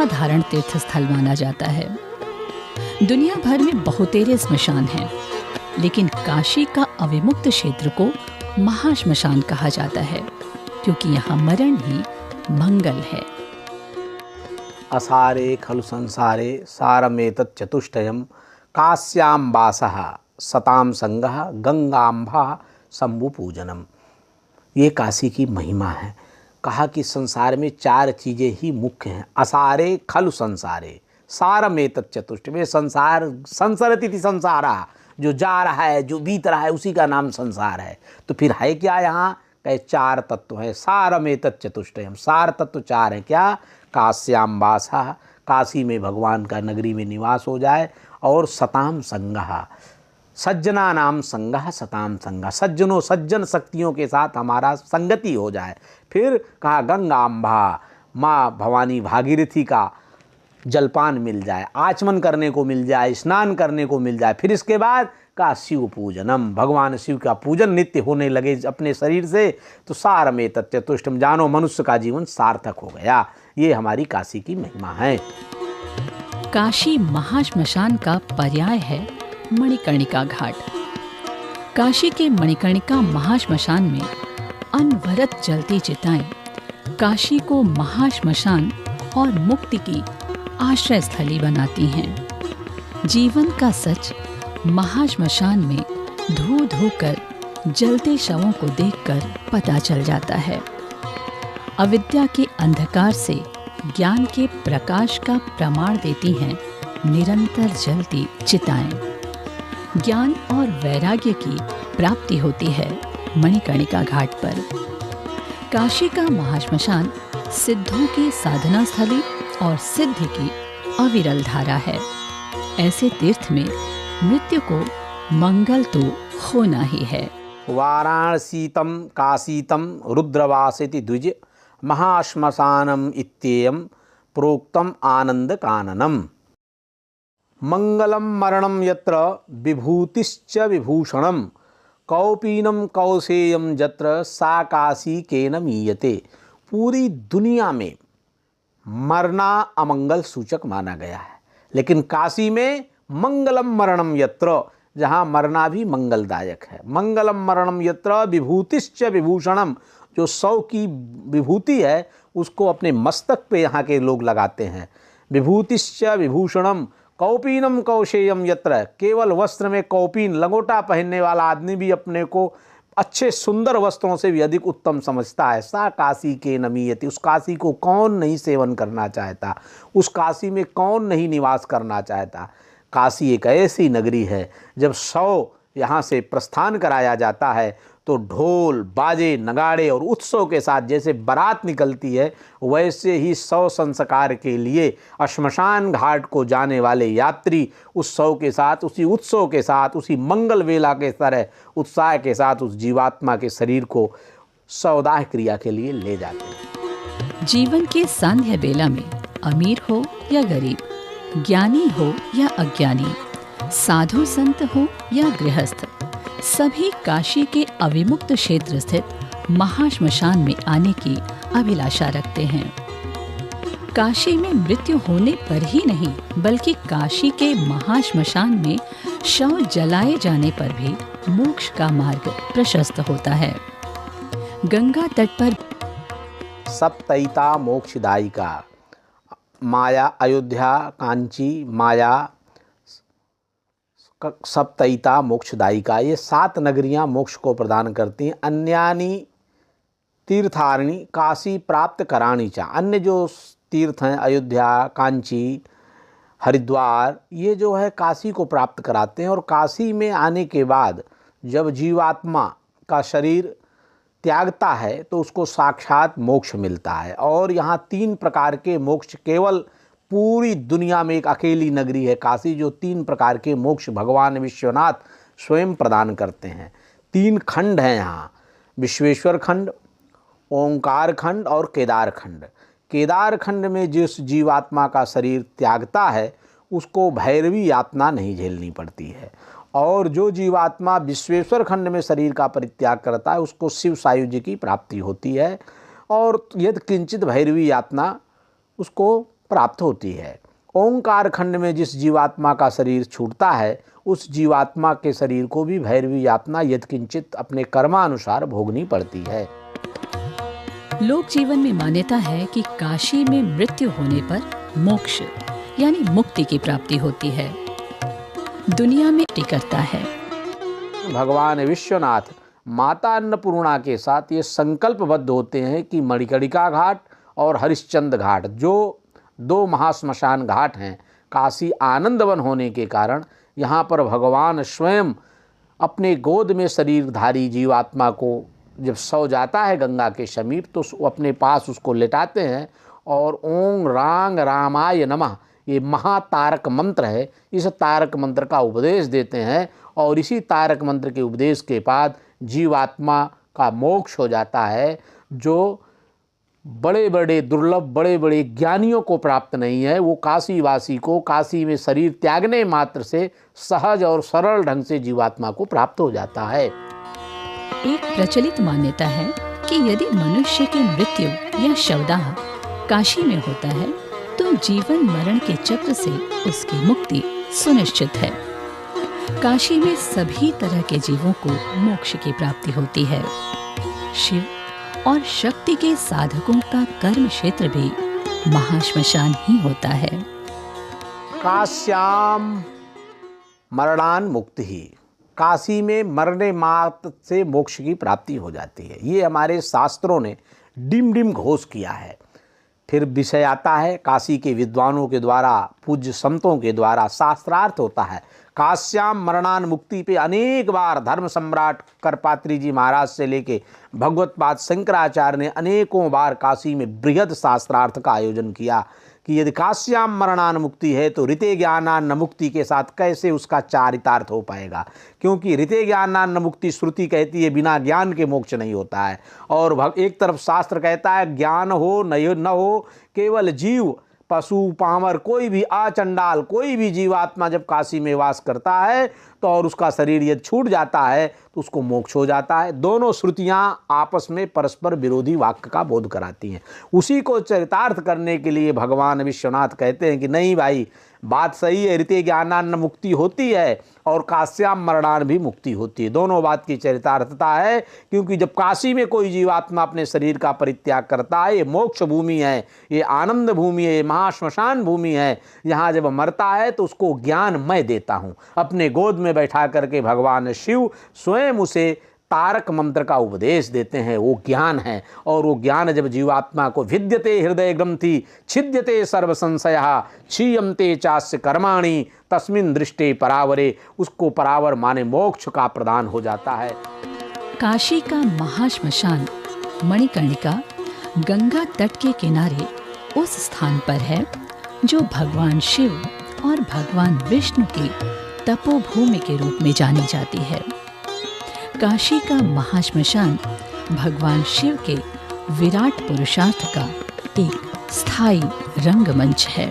असाधारण तीर्थ स्थल माना जाता है। दुनिया भर में बहुतेरे स्मशान हैं, लेकिन काशी का अविमुक्त क्षेत्र को महाश्मशान कहा जाता है, क्योंकि यहाँ मरण ही मंगल है। असारे खलु संसारे सारमेतत् चतुष्टयम् काश्यां वासः सतां संगः गंगाम्भा शंभु पूजनम। ये काशी की महिमा है। कहा कि संसार में 4 चीज़ें ही मुख्य हैं। असारे खलु संसारे सारमेतत् चतुष्टयम्। ये संसार संसरति संसारा, जो जा रहा है, जो बीत रहा है, उसी का नाम संसार है। तो फिर है क्या यहाँ? कहे 4 तत्व हैं। सारमेतत् चतुष्टयम्। सार तत्व 4 हैं। क्या? काश्याम वासः, काशी में भगवान का नगरी में निवास हो जाए, और सताम संगः, सज्जना नाम संगः सताम संगः, सज्जनों सज्जन शक्तियों के साथ हमारा संगति हो जाए। फिर कहा गंगाम्भा, माँ भवानी भागीरथी का जलपान मिल जाए, आचमन करने को मिल जाए, स्नान करने को मिल जाए। फिर इसके बाद का शिव पूजनम, भगवान शिव का पूजन नित्य होने लगे अपने शरीर से, तो सारमेतत् चतुष्टयम्, जानो मनुष्य का जीवन सार्थक हो गया। ये हमारी काशी की महिमा है। काशी महाश्मशान का पर्याय है मणिकर्णिका घाट। काशी के मणिकर्णिका महाश्मशान में अनवरत जलती चिताएं काशी को महाश्मशान और मुक्ति की आश्रय स्थली बनाती हैं। जीवन का सच महाश्मशान में धू धू कर जलते शवों को देखकर पता चल जाता है। अविद्या के अंधकार से ज्ञान के प्रकाश का प्रमाण देती हैं निरंतर जलती चिताएं। ज्ञान और वैराग्य की प्राप्ति होती है मणिकर्णिका घाट पर। काशी का महाश्मशान सिद्धों की साधना स्थली और सिद्धि की अविरल धारा है। ऐसे तीर्थ में मृत्यु को मंगल तो होना ही है। वाराणसीतम काशीतम रुद्रवासिति द्विज महाश्मशानम इत्येयम प्रोक्तम आनंद काननम। मंगलम मरणम यत्र विभूतिश्च विभूषणम कौपीनम कौसेयम यत्र सा काशी केन मीयते। पूरी दुनिया में मरना अमंगल सूचक माना गया है, लेकिन काशी में मंगलम मरणम यत्र, जहाँ मरना भी मंगलदायक है। मंगलम मरणम यत्र विभूतिश्च विभूषणम, जो 100 की विभूति है उसको अपने मस्तक पे यहाँ के लोग लगाते हैं। विभूतिश्च विभूषणम कौपीनम कौशेयम यत्र, केवल वस्त्र में कौपीन लंगोटा पहनने वाला आदमी भी अपने को अच्छे सुंदर वस्त्रों से भी अधिक उत्तम समझता है। सा काशी के नमीयति, उस काशी को कौन नहीं सेवन करना चाहता, उस काशी में कौन नहीं निवास करना चाहता। काशी एक ऐसी नगरी है, जब 100 यहाँ से प्रस्थान कराया जाता है तो ढोल बाजे नगाड़े और उत्सव के साथ जैसे बारात निकलती है, वैसे ही 100 संस्कार के लिए श्मशान घाट को जाने वाले यात्री उत्सव के साथ, उसी उत्सव के साथ, उसी मंगल वेला के तरह उत्साह के साथ उस जीवात्मा के शरीर को सौदाह क्रिया के लिए ले जाते हैं। जीवन के सांध्य बेला में अमीर हो या गरीब, ज्ञानी हो या अज्ञानी, साधु संत हो या गृहस्थ, सभी काशी के अविमुक्त क्षेत्र स्थित महाश्मशान में आने की अभिलाषा रखते हैं। काशी में मृत्यु होने पर ही नहीं, बल्कि काशी के महाश्मशान में शव जलाए जाने पर भी मोक्ष का मार्ग प्रशस्त होता है। गंगा तट पर सप्तैता मोक्षदायिका, माया अयोध्या कांची माया सप्तैता मोक्षदायिका, ये 7 नगरियां मोक्ष को प्रदान करती हैं। अन्यानी तीर्थारणी काशी प्राप्त कराणी चा, अन्य जो तीर्थ हैं अयोध्या कांची हरिद्वार, ये जो है काशी को प्राप्त कराते हैं। और काशी में आने के बाद जब जीवात्मा का शरीर त्यागता है तो उसको साक्षात मोक्ष मिलता है। और यहाँ 3 प्रकार के मोक्ष, केवल पूरी दुनिया में एक अकेली नगरी है काशी जो 3 प्रकार के मोक्ष भगवान विश्वनाथ स्वयं प्रदान करते हैं। 3 खंड हैं यहाँ, विश्वेश्वर खंड, ओंकार खंड और केदार खंड। केदार खंड में जिस जीवात्मा का शरीर त्यागता है उसको भैरवी यातना नहीं झेलनी पड़ती है, और जो जीवात्मा विश्वेश्वर खंड में शरीर का परित्याग करता है उसको शिव सायु जी की प्राप्ति होती है, और यदि किंचित भैरवी यातना उसको प्राप्त होती है। ओंकार खंड में जिस जीवात्मा का शरीर छूटता है उस जीवात्मा के शरीर को भी भैरवी यातना यत्किंचित अपने कर्मानुसार भोगनी पड़ती है। लोक जीवन में मान्यता है कि काशी में मृत्यु होने पर मोक्ष यानी मुक्ति की प्राप्ति होती है। दुनिया में करता है। भगवान विश्वनाथ माता अन्नपूर्णा के साथ ये संकल्पबद्ध होते हैं कि मणिकर्णिका घाट और हरिश्चंद्र घाट जो 2 महाश्मशान घाट हैं, काशी आनंदवन होने के कारण यहाँ पर भगवान स्वयं अपने गोद में शरीरधारी जीवात्मा को जब सो जाता है गंगा के समीप तो अपने पास उसको लेटाते हैं और ओम रांग रामाय नमः ये महातारक मंत्र है, इस तारक मंत्र का उपदेश देते हैं और इसी तारक मंत्र के उपदेश के बाद जीवात्मा का मोक्ष हो जाता है, जो बड़े बड़े दुर्लभ बड़े बड़े ज्ञानियों को प्राप्त नहीं है। वो काशीवासी को काशी में शरीर त्यागने मात्र से सहज और सरल ढंग से जीवात्मा को प्राप्त हो जाता है। एक प्रचलित मान्यता है कि यदि मनुष्य की मृत्यु या शवदाह काशी में होता है तो जीवन मरण के चक्र से उसकी मुक्ति सुनिश्चित है। काशी में सभी तरह के जीवों को मोक्ष की प्राप्ति होती है। शिव और शक्ति के साधकों का कर्म क्षेत्र भी महाश्मशान ही होता है। काश्याम मरणान मुक्ति ही, काशी में मरने मात्र से मोक्ष की प्राप्ति हो जाती है। ये हमारे शास्त्रों ने डिम डिम घोष किया है। फिर विषय आता है काशी के विद्वानों के द्वारा, पूज्य संतों के द्वारा शास्त्रार्थ होता है। काश्याम मरणान मुक्ति पे अनेक बार धर्म सम्राट करपात्री जी महाराज से लेके भगवत्पाद शंकराचार्य ने अनेकों बार काशी में बृहद शास्त्रार्थ का आयोजन किया कि यदि काश्याम मरणान मुक्ति है तो ऋते ज्ञानान मुक्ति के साथ कैसे उसका चारितार्थ हो पाएगा, क्योंकि ऋते ज्ञानान मुक्ति श्रुति कहती है बिना ज्ञान के मोक्ष नहीं होता है, और एक तरफ शास्त्र कहता है ज्ञान हो न हो केवल जीव पशु पामर कोई भी अचंडाल कोई भी जीवात्मा जब काशी में वास करता है तो और उसका शरीर यदि छूट जाता है तो उसको मोक्ष हो जाता है। दोनों श्रुतियां आपस में परस्पर विरोधी वाक्य का बोध कराती हैं। उसी को चरितार्थ करने के लिए भगवान विश्वनाथ कहते हैं कि नहीं भाई, बात सही है, ऋते ज्ञानान मुक्ति होती है और काश्याम मरणान भी मुक्ति होती है। दोनों बात की चरितार्थता है, क्योंकि जब काशी में कोई जीवात्मा अपने शरीर का परित्याग करता है, ये मोक्ष भूमि है, ये आनंद भूमि है, ये महाश्मशान भूमि है। यहाँ जब मरता है तो उसको ज्ञान मैं देता हूँ। अपने गोद में बैठा करके भगवान शिव स्वयं उसे तारक मंत्र का उपदेश देते हैं। वो ज्ञान है, और वो ज्ञान जब जीवात्मा को विद्यते हृदय ग्रंथि छिद्यते सर्व संशयः क्षीयन्ते चास्य कर्माणि तस्मिन् दृष्टे परावरे, उसको परावर माने मोक्ष का प्रदान हो जाता है। काशी का महाश्मशान मणिकर्णिका गंगा तट के किनारे उस स्थान पर है जो भगवान शिव और भगवान विष्णु की तपोभूमि के रूप में जानी जाती है। काशी का महाश्मशान भगवान शिव के विराट पुरुषार्थ का एक स्थायी रंगमंच है।